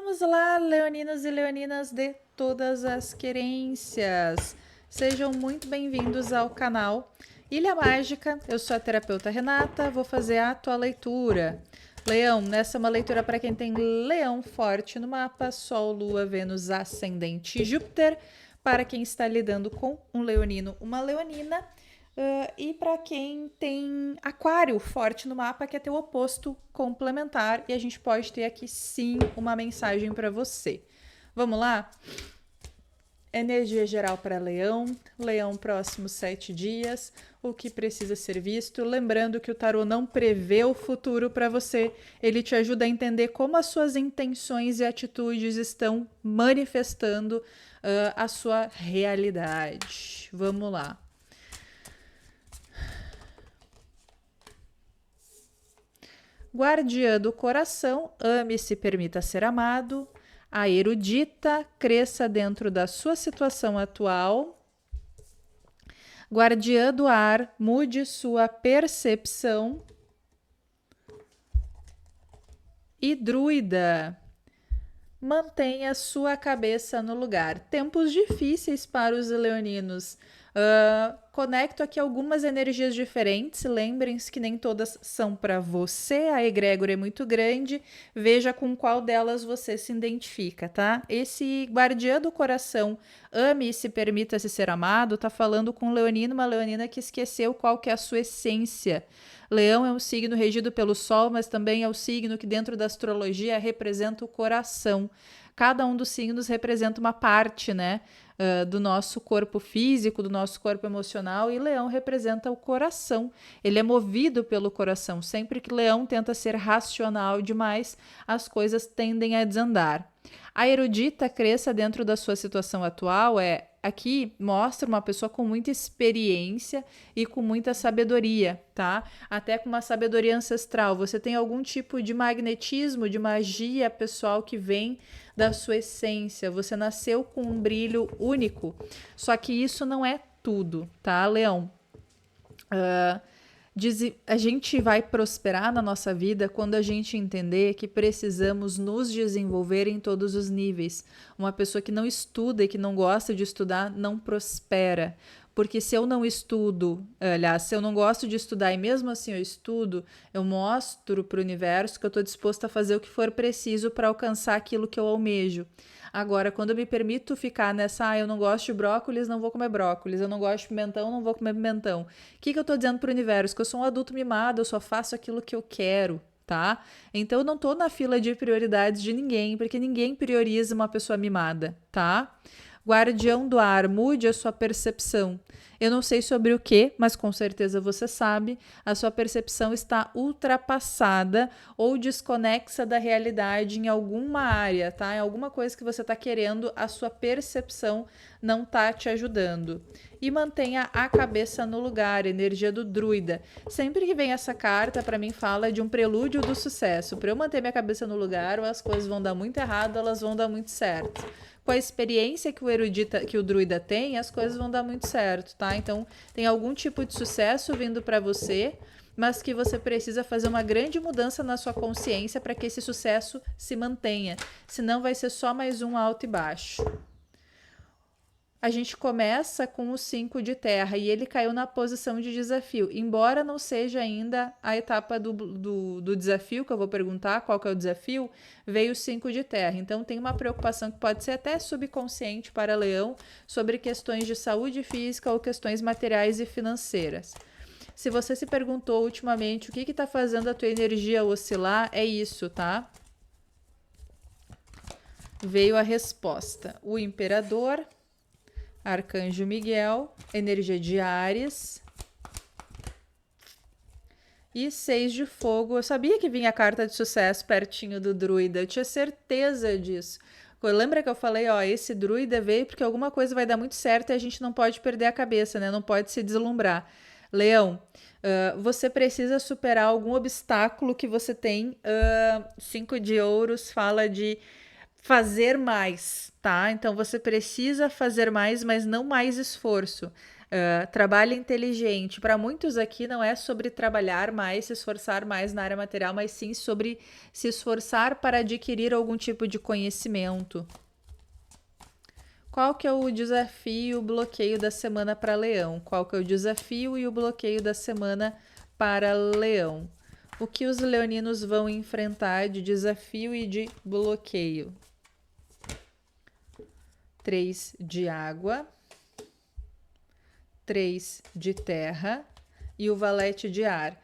Vamos lá, leoninos e leoninas de todas as querências. Sejam muito bem-vindos ao canal Ilha Mágica. Eu sou a terapeuta Renata, vou fazer a tua leitura. Leão, nessa é uma leitura para quem tem leão forte no mapa, Sol, Lua, Vênus, Ascendente e Júpiter. Para quem está lidando com um leonino, uma leonina. E para quem tem aquário forte no mapa, quer ter o oposto complementar, e a gente pode ter aqui sim uma mensagem para você. Vamos lá? Energia geral para Leão, Leão próximos 7 dias, o que precisa ser visto. Lembrando que o tarô não prevê o futuro para você, ele te ajuda a entender como as suas intenções e atitudes estão manifestando a sua realidade. Vamos lá. Guardiã do coração, ame e se permita ser amado. A erudita, cresça dentro da sua situação atual. Guardiã do ar, mude sua percepção. E druida, mantenha sua cabeça no lugar. Tempos difíceis para os leoninos. Conecto aqui algumas energias diferentes. Lembrem-se que nem todas são para você. A egrégora é muito grande. Veja com qual delas você se identifica, tá? Esse guardiã do coração, ame e se permita se ser amado, tá falando com um leonino, uma leonina que esqueceu qual que é a sua essência. Leão é um signo regido pelo Sol, mas também é o signo que dentro da astrologia representa o coração. Cada um dos signos representa uma parte, né, do nosso corpo físico, do nosso corpo emocional, e Leão representa o coração. Ele é movido pelo coração. Sempre que Leão tenta ser racional demais, as coisas tendem a desandar. A erudita, cresça dentro da sua situação atual, aqui mostra uma pessoa com muita experiência e com muita sabedoria, tá? Até com uma sabedoria ancestral. Você tem algum tipo de magnetismo, de magia pessoal que vem da sua essência. Você nasceu com um brilho único. Só que isso não é tudo, tá, Leão? A gente vai prosperar na nossa vida quando a gente entender que precisamos nos desenvolver em todos os níveis. Uma pessoa que não estuda e que não gosta de estudar não prospera. Porque se eu não estudo, aliás, se eu não gosto de estudar e mesmo assim eu estudo, eu mostro para o universo que eu estou disposto a fazer o que for preciso para alcançar aquilo que eu almejo. Agora, quando eu me permito ficar nessa, eu não gosto de brócolis, não vou comer brócolis, eu não gosto de pimentão, não vou comer pimentão. O que eu tô dizendo pro universo? Que eu sou um adulto mimado, eu só faço aquilo que eu quero, tá? Então eu não tô na fila de prioridades de ninguém, porque ninguém prioriza uma pessoa mimada, tá? Guardião do ar, mude a sua percepção. Eu não sei sobre o que, mas com certeza você sabe, a sua percepção está ultrapassada ou desconexa da realidade em alguma área, tá? Em alguma coisa que você está querendo, a sua percepção não está te ajudando. E mantenha a cabeça no lugar, energia do druida. Sempre que vem essa carta, para mim fala de um prelúdio do sucesso. Para eu manter minha cabeça no lugar, ou as coisas vão dar muito errado, ou elas vão dar muito certo. Com a experiência que o druida tem, as coisas vão dar muito certo, tá? Então, tem algum tipo de sucesso vindo para você, mas que você precisa fazer uma grande mudança na sua consciência para que esse sucesso se mantenha. Senão vai ser só mais um alto e baixo. A gente começa com o 5 de terra e ele caiu na posição de desafio. Embora não seja ainda a etapa do desafio, que eu vou perguntar qual que é o desafio, veio o 5 de terra. Então tem uma preocupação que pode ser até subconsciente para Leão sobre questões de saúde física ou questões materiais e financeiras. Se você se perguntou ultimamente o que está fazendo a tua energia oscilar, é isso, tá? Veio a resposta. O imperador, Arcanjo Miguel, energia de Áries e 6 de fogo. Eu sabia que vinha a carta de sucesso pertinho do druida, eu tinha certeza disso. Lembra que eu falei, ó, esse druida veio porque alguma coisa vai dar muito certo e a gente não pode perder a cabeça, né? Não pode se deslumbrar. Leão, você precisa superar algum obstáculo que você tem. 5 de ouros fala de fazer mais, tá? Então você precisa fazer mais, mas não mais esforço. Trabalho inteligente. Para muitos aqui não é sobre trabalhar mais, se esforçar mais na área material, mas sim sobre se esforçar para adquirir algum tipo de conhecimento. Qual que é o desafio e o bloqueio da semana para Leão? Qual que é o desafio e o bloqueio da semana para Leão? O que os leoninos vão enfrentar de desafio e de bloqueio? 3 de água, 3 de terra e o valete de ar.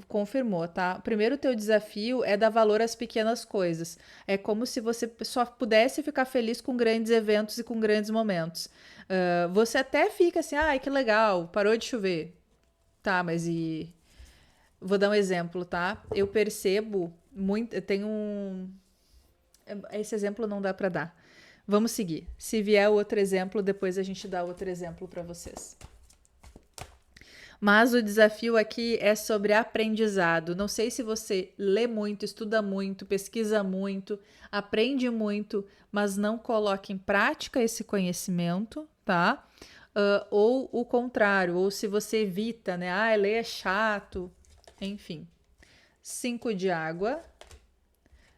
Confirmou, tá? Primeiro, o teu desafio é dar valor às pequenas coisas. É como se você só pudesse ficar feliz com grandes eventos e com grandes momentos. Você até fica assim, ai, que legal, parou de chover. Tá, mas e... Vou dar um exemplo, tá? Eu percebo muito... Tem um... Esse exemplo não dá pra dar. Vamos seguir. Se vier outro exemplo, depois a gente dá outro exemplo pra vocês. Mas o desafio aqui é sobre aprendizado. Não sei se você lê muito, estuda muito, pesquisa muito, aprende muito, mas não coloca em prática esse conhecimento, tá? Ou o contrário, ou se você evita, né? Ah, ler é chato, enfim. 5 de água,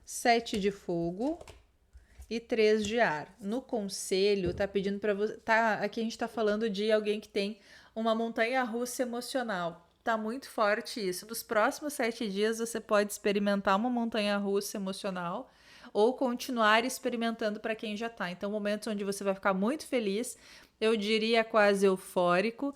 7 de fogo e 3 de ar. No conselho, tá pedindo para você. Aqui a gente tá falando de alguém que tem uma montanha-russa emocional. Tá muito forte isso. Nos próximos 7 dias você pode experimentar uma montanha-russa emocional ou continuar experimentando para quem já tá. Então, momentos onde você vai ficar muito feliz, eu diria quase eufórico.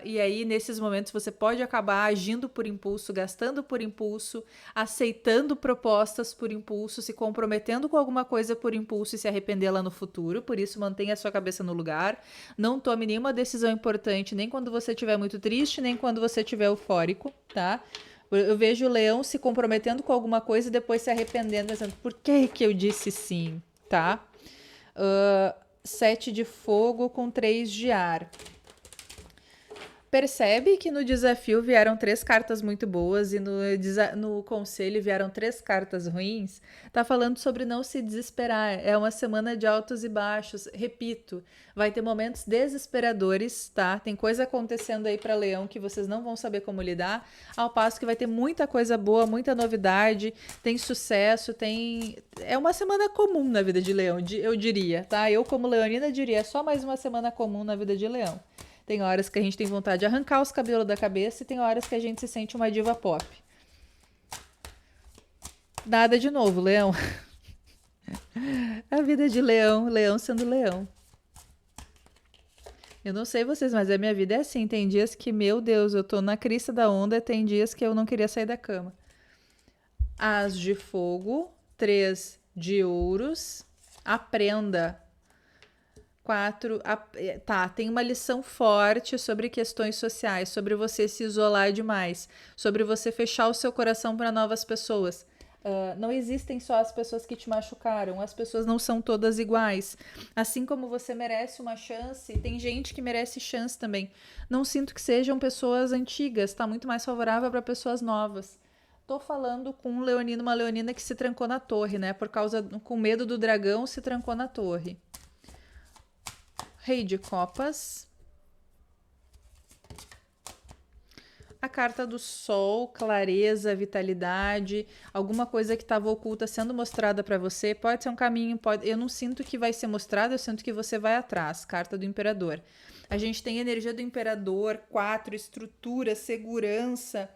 E aí, nesses momentos, você pode acabar agindo por impulso, gastando por impulso, aceitando propostas por impulso, se comprometendo com alguma coisa por impulso e se arrepender lá no futuro. Por isso, mantenha a sua cabeça no lugar. Não tome nenhuma decisão importante, nem quando você estiver muito triste, nem quando você estiver eufórico, tá? Eu vejo o leão se comprometendo com alguma coisa e depois se arrependendo, pensando, por que que eu disse sim, tá? 7 de fogo com 3 de ar. Percebe que no desafio vieram 3 cartas muito boas e no conselho vieram 3 cartas ruins? Tá falando sobre não se desesperar. É uma semana de altos e baixos. Repito, vai ter momentos desesperadores, tá? Tem coisa acontecendo aí para Leão que vocês não vão saber como lidar, ao passo que vai ter muita coisa boa, muita novidade, tem sucesso, É uma semana comum na vida de Leão, eu diria, tá? Eu, como leonina, diria, é só mais uma semana comum na vida de Leão. Tem horas que a gente tem vontade de arrancar os cabelos da cabeça e tem horas que a gente se sente uma diva pop. Nada de novo, Leão. A vida de Leão, Leão sendo Leão. Eu não sei vocês, mas a minha vida é assim. Tem dias que, meu Deus, eu tô na crista da onda, tem dias que eu não queria sair da cama. As de fogo, 3 de ouros, aprenda. 4, tem uma lição forte sobre questões sociais, sobre você se isolar demais, sobre você fechar o seu coração para novas pessoas. Não existem só as pessoas que te machucaram, as pessoas não são todas iguais. Assim como você merece uma chance, tem gente que merece chance também. Não sinto que sejam pessoas antigas, tá muito mais favorável para pessoas novas. Tô falando com um leonino, uma leonina que se trancou na torre, né? Com medo do dragão, se trancou na torre. Rei de copas. A carta do sol, clareza, vitalidade, alguma coisa que estava oculta sendo mostrada para você. Pode ser um caminho, eu não sinto que vai ser mostrado, eu sinto que você vai atrás. Carta do imperador. A gente tem energia do imperador, 4, estrutura, segurança.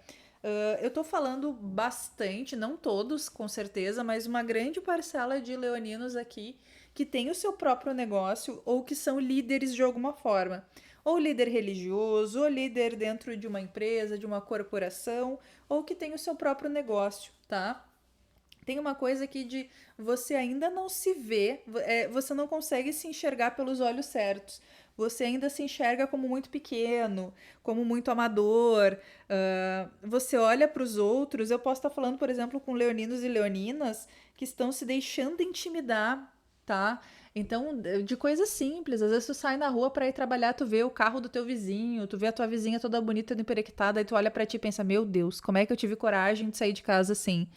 Eu tô falando bastante, não todos, com certeza, mas uma grande parcela de leoninos aqui que tem o seu próprio negócio ou que são líderes de alguma forma. Ou líder religioso, ou líder dentro de uma empresa, de uma corporação, ou que tem o seu próprio negócio, tá? Tem uma coisa aqui de você ainda não se vê, você não consegue se enxergar pelos olhos certos. Você ainda se enxerga como muito pequeno, como muito amador. Você olha para os outros. Eu posso estar falando, por exemplo, com leoninos e leoninas que estão se deixando intimidar, tá? Então, de coisas simples. Às vezes tu sai na rua para ir trabalhar, tu vê o carro do teu vizinho, tu vê a tua vizinha toda bonita, emperequitada, e tu olha para ti e pensa, meu Deus, como é que eu tive coragem de sair de casa assim?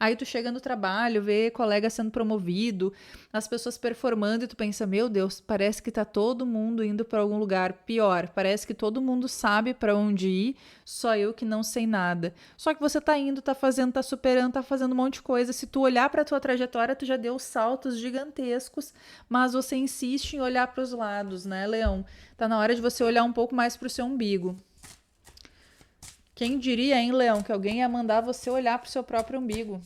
Aí tu chega no trabalho, vê colega sendo promovido, as pessoas performando e tu pensa, meu Deus, parece que tá todo mundo indo para algum lugar. Pior, parece que todo mundo sabe para onde ir, só eu que não sei nada. Só que você tá indo, tá fazendo, tá superando, tá fazendo um monte de coisa. Se tu olhar para tua trajetória, tu já deu saltos gigantescos, mas você insiste em olhar para os lados, né, Leão? Tá na hora de você olhar um pouco mais pro seu umbigo. Quem diria, hein, Leão, que alguém ia mandar você olhar pro seu próprio umbigo?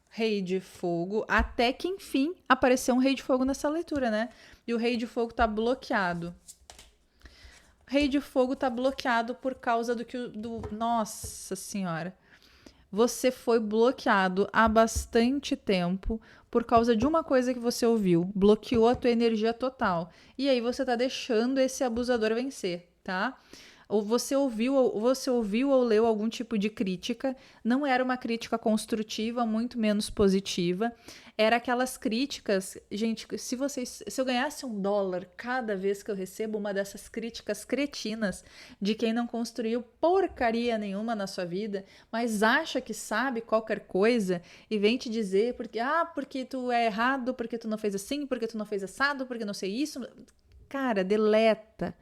Rei de Fogo, até que enfim apareceu um Rei de Fogo nessa leitura, né? E o Rei de Fogo tá bloqueado. Rei de Fogo tá bloqueado por causa Nossa Senhora. Você foi bloqueado há bastante tempo por causa de uma coisa que você ouviu. Bloqueou a tua energia total. E aí você tá deixando esse abusador vencer, tá? Ou você ouviu ou leu algum tipo de crítica, não era uma crítica construtiva, muito menos positiva, era aquelas críticas, gente, se eu ganhasse $1 cada vez que eu recebo uma dessas críticas cretinas de quem não construiu porcaria nenhuma na sua vida, mas acha que sabe qualquer coisa e vem te dizer porque tu é errado, porque tu não fez assim, porque tu não fez assado, porque não sei isso, cara, deleta.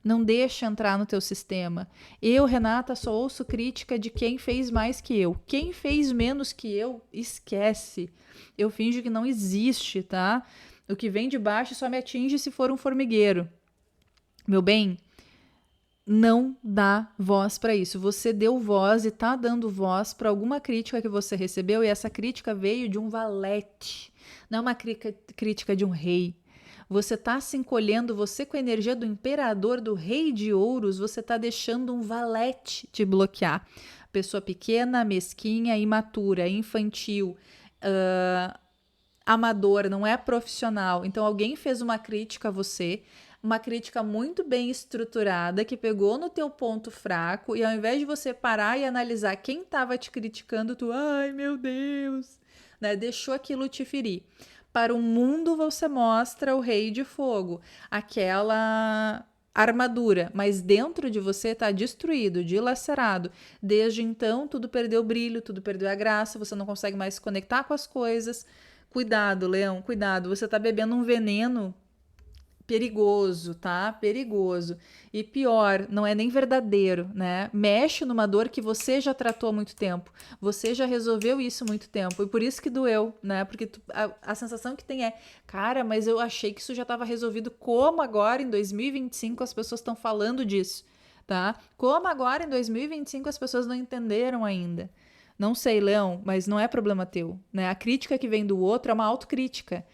Não deixa entrar no teu sistema. Eu, Renata, só ouço crítica de quem fez mais que eu. Quem fez menos que eu, esquece. Eu finjo que não existe, tá? O que vem de baixo só me atinge se for um formigueiro. Meu bem, não dá voz para isso. Você deu voz e tá dando voz para alguma crítica que você recebeu e essa crítica veio de um valete. Não é uma crítica de um rei. Você está se encolhendo, você com a energia do imperador, do rei de ouros, você está deixando um valete te bloquear. Pessoa pequena, mesquinha, imatura, infantil, amador, não é profissional. Então alguém fez uma crítica a você, uma crítica muito bem estruturada, que pegou no teu ponto fraco, e ao invés de você parar e analisar quem estava te criticando, tu, ai meu Deus, né, deixou aquilo te ferir. Para o mundo você mostra o Rei de Fogo, aquela armadura, mas dentro de você está destruído, dilacerado. Desde então, tudo perdeu o brilho, tudo perdeu a graça, você não consegue mais se conectar com as coisas. Cuidado, Leão, cuidado, você está bebendo um veneno perigoso, tá? Perigoso. E pior, não é nem verdadeiro, né? Mexe numa dor que você já tratou há muito tempo. Você já resolveu isso há muito tempo. E por isso que doeu, né? Porque a sensação que tem é, cara, mas eu achei que isso já estava resolvido. Como agora, em 2025, as pessoas estão falando disso, tá? Como agora, em 2025, as pessoas não entenderam ainda. Não sei, Leão, mas não é problema teu, né? A crítica que vem do outro é uma autocrítica.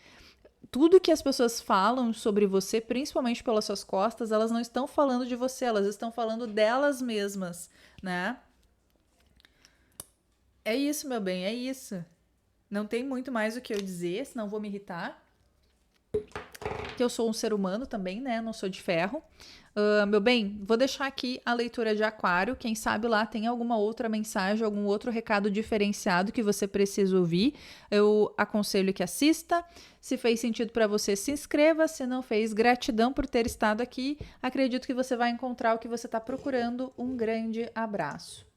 Tudo que as pessoas falam sobre você, principalmente pelas suas costas, elas não estão falando de você, elas estão falando delas mesmas, né? É isso, meu bem, é isso. Não tem muito mais o que eu dizer, senão vou me irritar. Que eu sou um ser humano também, né? Não sou de ferro. Meu bem, vou deixar aqui a leitura de Aquário. Quem sabe lá tem alguma outra mensagem, algum outro recado diferenciado que você precisa ouvir. Eu aconselho que assista. Se fez sentido para você, se inscreva. Se não fez, gratidão por ter estado aqui. Acredito que você vai encontrar o que você está procurando. Um grande abraço.